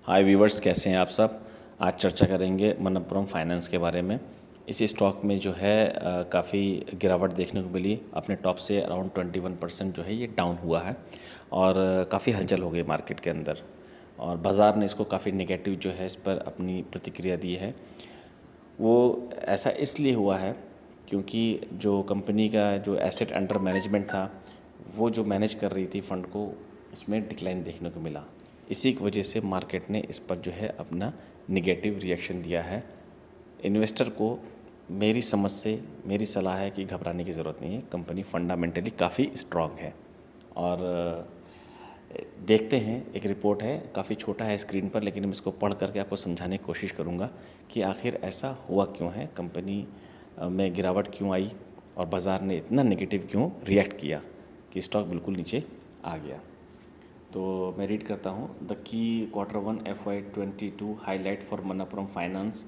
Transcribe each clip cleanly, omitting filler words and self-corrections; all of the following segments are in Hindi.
हाय व्यूवर्स, कैसे हैं आप सब। आज चर्चा करेंगे मनप्पुरम फाइनेंस के बारे में। इसी स्टॉक में जो है काफ़ी गिरावट देखने को मिली। अपने टॉप से अराउंड 21% जो है ये डाउन हुआ है और काफ़ी हलचल हो गई मार्केट के अंदर, और बाज़ार ने इसको काफ़ी नेगेटिव जो है इस पर अपनी प्रतिक्रिया दी है। वो ऐसा इसलिए हुआ है क्योंकि जो कंपनी का जो एसेट अंडर मैनेजमेंट था, वो जो मैनेज कर रही थी फंड को, उसमें डिक्लाइन देखने को मिला। इसी की वजह से मार्केट ने इस पर जो है अपना निगेटिव रिएक्शन दिया है। इन्वेस्टर को मेरी समझ से मेरी सलाह है कि घबराने की ज़रूरत नहीं है। कंपनी फंडामेंटली काफ़ी स्ट्रॉन्ग है। और देखते हैं, एक रिपोर्ट है, काफ़ी छोटा है स्क्रीन पर, लेकिन मैं इसको पढ़ करके आपको समझाने की कोशिश करूँगा कि आखिर ऐसा हुआ क्यों है, कंपनी में गिरावट क्यों आई और बाज़ार ने इतना नेगेटिव क्यों रिएक्ट किया कि स्टॉक बिल्कुल नीचे आ गया। तो मैं रीड करता हूँ। The key Q1 FY22 highlight for Manappuram finance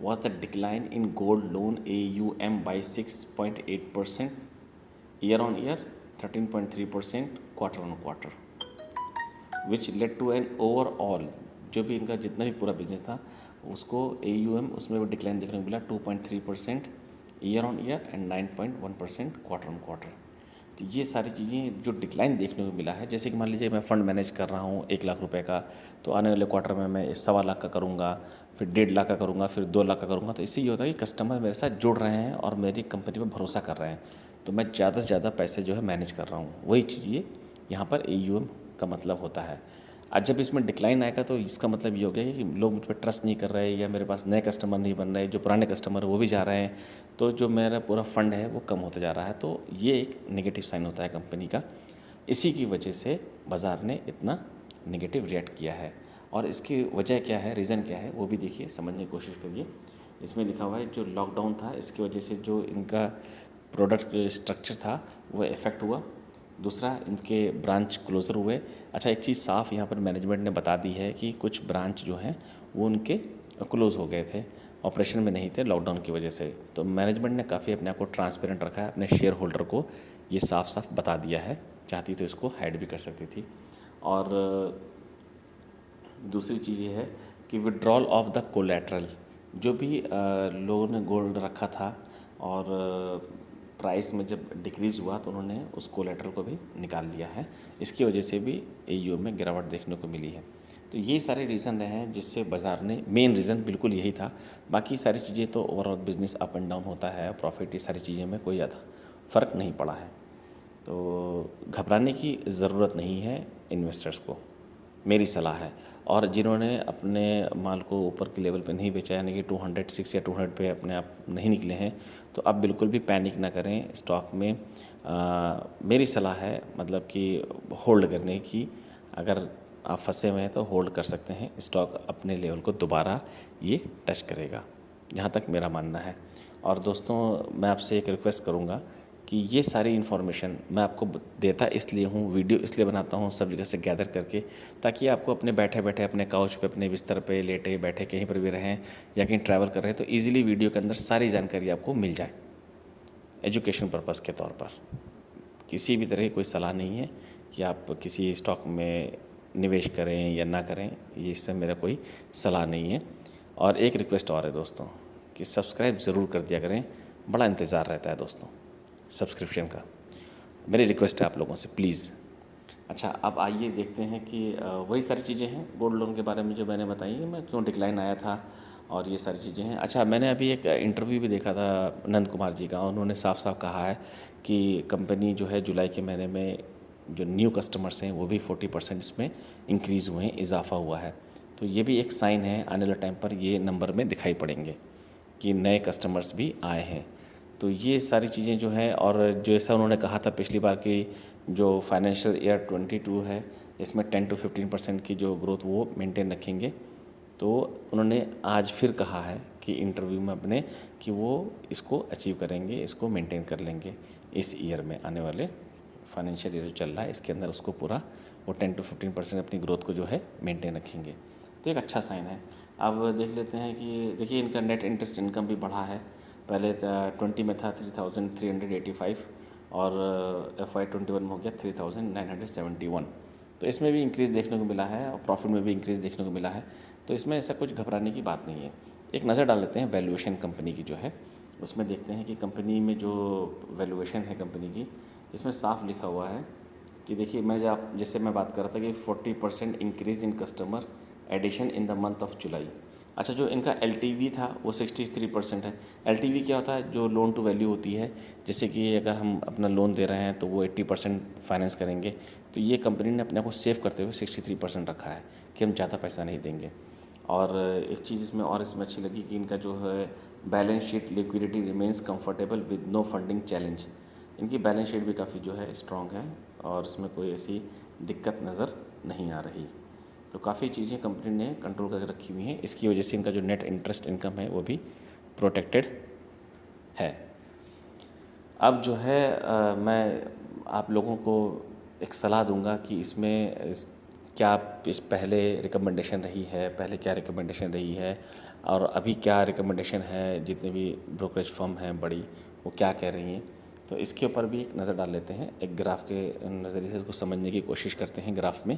was the decline in gold loan AUM by 6.8% year on year, 13.3% quarter on quarter, which led to an overall, जो भी इनका जितना भी पूरा बिजनेस था उसको AUM उसमें वो डिक्लाइन देखने को मिला 2.3% year on year and 9.1% quarter on quarter. तो ये सारी चीज़ें जो डिक्लाइन देखने को मिला है, जैसे कि मान लीजिए मैं फ़ंड मैनेज कर रहा हूँ 1 लाख रुपए का, तो आने वाले क्वार्टर में मैं 1.25 लाख का करूँगा, फिर 1.5 लाख का करूँगा, फिर 2 लाख का करूँगा। तो इससे ये होता है कि कस्टमर मेरे साथ जुड़ रहे हैं और मेरी कंपनी पर भरोसा कर रहे हैं, तो मैं ज़्यादा से ज़्यादा पैसे जो है मैनेज कर रहा हूँ। वही चीज़ ये यहाँ पर AUM का मतलब होता है। आज जब इसमें डिक्लाइन आएगा तो इसका मतलब ये हो गया कि लोग मुझ पर ट्रस्ट नहीं कर रहे, या मेरे पास नए कस्टमर नहीं बन रहे, जो पुराने कस्टमर वो भी जा रहे हैं, तो जो मेरा पूरा फंड है वो कम होता जा रहा है। तो ये एक नेगेटिव साइन होता है कंपनी का। इसी की वजह से बाज़ार ने इतना नेगेटिव रिएक्ट किया है। और इसकी वजह क्या है, रीज़न क्या है, वो भी देखिए, समझने की कोशिश करिए। इसमें लिखा हुआ है जो लॉकडाउन था इसकी वजह से जो इनका प्रोडक्ट स्ट्रक्चर था वो इफ़ेक्ट हुआ। दूसरा, इनके ब्रांच क्लोज़र हुए। अच्छा, एक चीज़ साफ़ यहाँ पर मैनेजमेंट ने बता दी है कि कुछ ब्रांच जो हैं वो उनके क्लोज़ हो गए थे, ऑपरेशन में नहीं थे लॉकडाउन की वजह से। तो मैनेजमेंट ने काफ़ी अपने आप को ट्रांसपेरेंट रखा है, अपने शेयर होल्डर को ये साफ साफ बता दिया है। चाहती तो इसको हाइड भी कर सकती थी। और दूसरी चीज़ ये है कि विड्रॉल ऑफ द कोलैटरल, जो भी लोगों ने गोल्ड रखा था और प्राइस में जब डिक्रीज़ हुआ तो उन्होंने उस कोलैटरल को भी निकाल लिया है। इसकी वजह से भी AUM में गिरावट देखने को मिली है। तो ये सारे रीज़न रहे हैं जिससे बाज़ार ने, मेन रीज़न बिल्कुल यही था। बाकी सारी चीज़ें तो overall business up and down होता है, प्रॉफिट, ये सारी चीज़ें में कोई ज़्यादा फ़र्क नहीं पड़ा है। तो घबराने की ज़रूरत नहीं है इन्वेस्टर्स को, मेरी सलाह है। और जिन्होंने अपने माल को ऊपर के लेवल पे नहीं बेचा, यानी कि 206 या 200 पे अपने आप नहीं निकले हैं, तो अब बिल्कुल भी पैनिक ना करें स्टॉक में। मेरी सलाह है मतलब कि होल्ड करने की। अगर आप फंसे हुए हैं तो होल्ड कर सकते हैं, स्टॉक अपने लेवल को दोबारा ये टच करेगा, जहाँ तक मेरा मानना है। और दोस्तों, मैं आपसे एक रिक्वेस्ट करूँगा कि ये सारी इन्फॉर्मेशन मैं आपको देता इसलिए हूँ, वीडियो इसलिए बनाता हूँ सब जगह से गैदर करके, ताकि आपको अपने बैठे बैठे अपने काउच पे, अपने बिस्तर पे लेटे बैठे कहीं पर भी रहें या कहीं ट्रैवल कर रहे हैं, तो ईजिली वीडियो के अंदर सारी जानकारी आपको मिल जाए एजुकेशन पर्पज़ के तौर पर। किसी भी तरह की कोई सलाह नहीं है कि आप किसी स्टॉक में निवेश करें या ना करें, ये इससे मेरा कोई सलाह नहीं है। और एक रिक्वेस्ट और है दोस्तों कि सब्सक्राइब ज़रूर कर दिया करें, बड़ा इंतज़ार रहता है दोस्तों सब्सक्रिप्शन का। मेरी रिक्वेस्ट है आप लोगों से, प्लीज़। अच्छा, अब आइए देखते हैं कि वही सारी चीज़ें हैं गोल्ड लोन के बारे में जो मैंने बताई है, मैं क्यों डिक्लाइन आया था और ये सारी चीज़ें हैं। अच्छा, मैंने अभी एक इंटरव्यू भी देखा था नंद कुमार जी का, उन्होंने साफ साफ कहा है कि कंपनी जो है जुलाई के महीने में जो न्यू कस्टमर्स हैं वो भी 40% इसमें इंक्रीज़ हुए हैं, इजाफा हुआ है। तो ये भी एक साइन है, आने वाले टाइम पर ये नंबर में दिखाई पड़ेंगे कि नए कस्टमर्स भी आए हैं। तो ये सारी चीज़ें जो हैं, और जैसा उन्होंने कहा था पिछली बार कि जो फाइनेंशियल ईयर 22 है इसमें 10 to 15% की जो ग्रोथ वो मेंटेन रखेंगे। तो उन्होंने आज फिर कहा है कि इंटरव्यू में अपने कि वो इसको अचीव करेंगे, इसको मेंटेन कर लेंगे इस ईयर में, आने वाले फाइनेंशियल ईयर जो चल रहा है इसके अंदर उसको पूरा वो 10 to 15% अपनी ग्रोथ को जो है मेंटेन रखेंगे। तो एक अच्छा साइन है। अब देख लेते हैं कि देखिए इनका नेट इंटरेस्ट इनकम भी बढ़ा है। पहले 20 में था 3385 और FY21 में हो गया 3971। तो इसमें भी इंक्रीज़ देखने को मिला है और प्रॉफिट में भी इंक्रीज़ देखने को मिला है। तो इसमें ऐसा कुछ घबराने की बात नहीं है। एक नज़र डाल लेते हैं वैल्यूएशन कंपनी की जो है, उसमें देखते हैं कि कंपनी में जो वैल्यूएशन है कंपनी की, इसमें साफ लिखा हुआ है कि देखिए जैसे मैं बात कर रहा था कि 40% increase in customer addition in the month of July. अच्छा, जो इनका LTV था वो 63% है। LTV क्या होता है? जो लोन टू वैल्यू होती है, जैसे कि अगर हम अपना लोन दे रहे हैं तो वो 80% फाइनेंस करेंगे, तो ये कंपनी ने अपने आप को सेव करते हुए 63% रखा है कि हम ज़्यादा पैसा नहीं देंगे। और एक चीज़ इसमें अच्छी लगी कि इनका जो है balance sheet liquidity remains comfortable with no funding challenge. इनकी बैलेंस शीट भी काफ़ी जो है स्ट्रॉन्ग है और इसमें कोई ऐसी दिक्कत नज़र नहीं आ रही। तो काफ़ी चीज़ें कंपनी ने कंट्रोल करके रखी हुई हैं, इसकी वजह से इनका जो नेट इंटरेस्ट इनकम है वो भी प्रोटेक्टेड है। अब जो है मैं आप लोगों को एक सलाह दूंगा कि इसमें क्या इस पहले रिकमेंडेशन रही है, पहले क्या रिकमेंडेशन रही है और अभी क्या रिकमेंडेशन है, जितने भी ब्रोकरेज फर्म हैं बड़ी, वो क्या कह रही हैं। तो इसके ऊपर भी एक नज़र डाल लेते हैं, एक ग्राफ के नज़रिए से इसको समझने की कोशिश करते हैं। ग्राफ में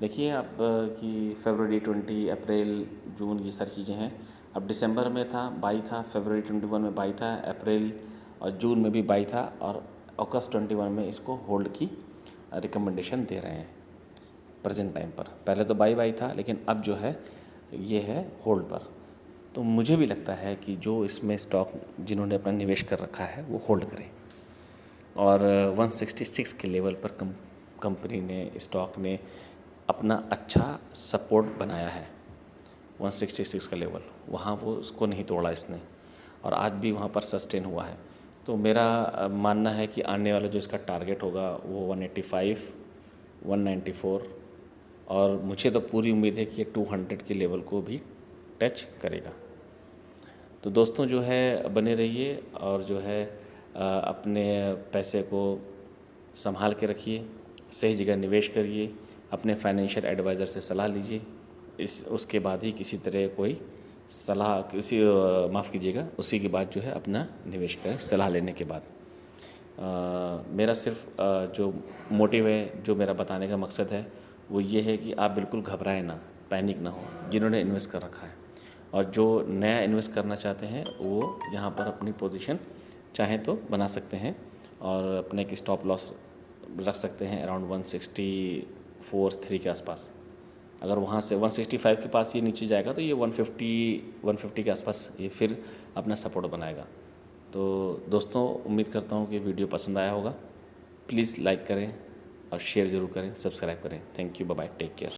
देखिए आप कि फरवरी 20, अप्रैल, जून, ये सारी चीज़ें हैं। अब दिसंबर में था 22 था, फरवरी 21 में 22 था, अप्रैल और जून में भी 22 था और अगस्त 21 में इसको होल्ड की रिकमेंडेशन दे रहे हैं प्रेजेंट टाइम पर। पहले तो बाई था, लेकिन अब जो है ये है होल्ड पर। तो मुझे भी लगता है कि जो इसमें स्टॉक जिन्होंने अपना निवेश कर रखा है वो होल्ड करें। और 166 के लेवल पर कंपनी ने, स्टॉक ने अपना अच्छा सपोर्ट बनाया है। 166 का लेवल, वहाँ वो उसको नहीं तोड़ा इसने और आज भी वहाँ पर सस्टेन हुआ है। तो मेरा मानना है कि आने वाला जो इसका टारगेट होगा वो 185, 194 और मुझे तो पूरी उम्मीद है कि ये 200 के लेवल को भी टच करेगा। तो दोस्तों जो है बने रहिए और जो है अपने पैसे को संभाल के रखिए, सही जगह निवेश करिए, अपने फाइनेंशियल एडवाइज़र से सलाह लीजिए। उसके बाद ही किसी तरह कोई सलाह माफ़ कीजिएगा, उसी के बाद जो है अपना निवेश करें सलाह लेने के बाद। मेरा सिर्फ जो मोटिव है, जो मेरा बताने का मकसद है वो ये है कि आप बिल्कुल घबराएं ना, पैनिक ना हो जिन्होंने इन्वेस्ट कर रखा है। और जो नया इन्वेस्ट करना चाहते हैं वो यहाँ पर अपनी पोजीशन चाहें तो बना सकते हैं और अपने एक स्टॉप लॉस रख सकते हैं अराउंड 164.3 के आसपास। अगर वहाँ से 165 के पास ये नीचे जाएगा तो ये 150 के आसपास ये फिर अपना सपोर्ट बनाएगा। तो दोस्तों उम्मीद करता हूँ कि वीडियो पसंद आया होगा। प्लीज़ लाइक करें और शेयर ज़रूर करें, सब्सक्राइब करें। Thank you, bye bye, take care.